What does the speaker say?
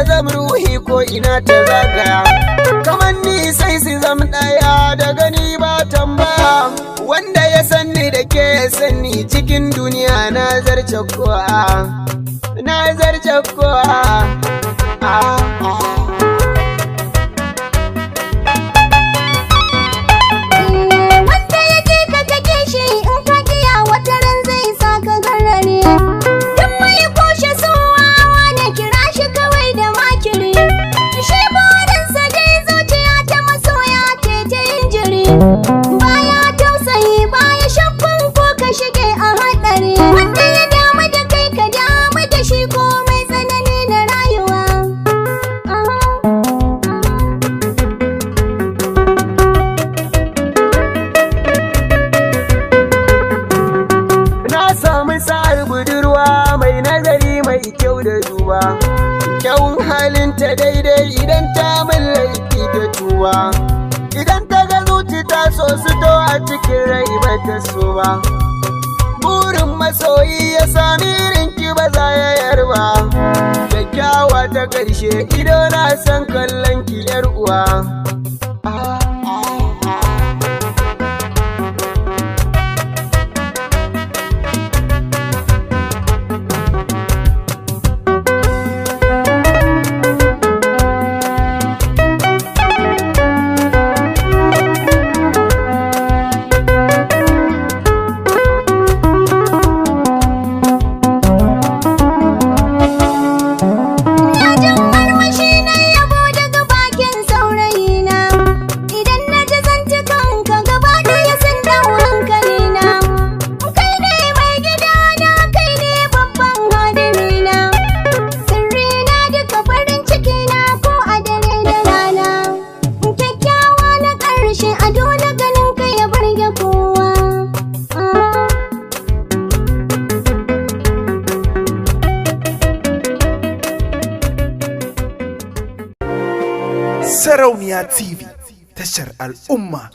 zam ruhi ko ina ta zagaya, kamar ni sai su zam ɗaya da gani ba tambaya. Wanda ya sanni da ke ya sanni cikin duniya na zarce kowa, na zarce kowa. Baya tausayi baya shakkun ko ka shige a haɗari, wanda ya damu da kai ka damu da shi komai tsanani na rayuwa. Na samu sa'ar budurwa mai nazari mai kyau da duba, kyawun halinta daidai idan ta min laifi ta tuba. Idan ta ga zuci ta so su to a cikin rai ba ta so ba. Burin masoyi ya sami irinki ba za ya yarba. Kyakkyawa ta ƙarshe ido na san kallon ki yar uwa. Sarauniya TV, tashar al'umma.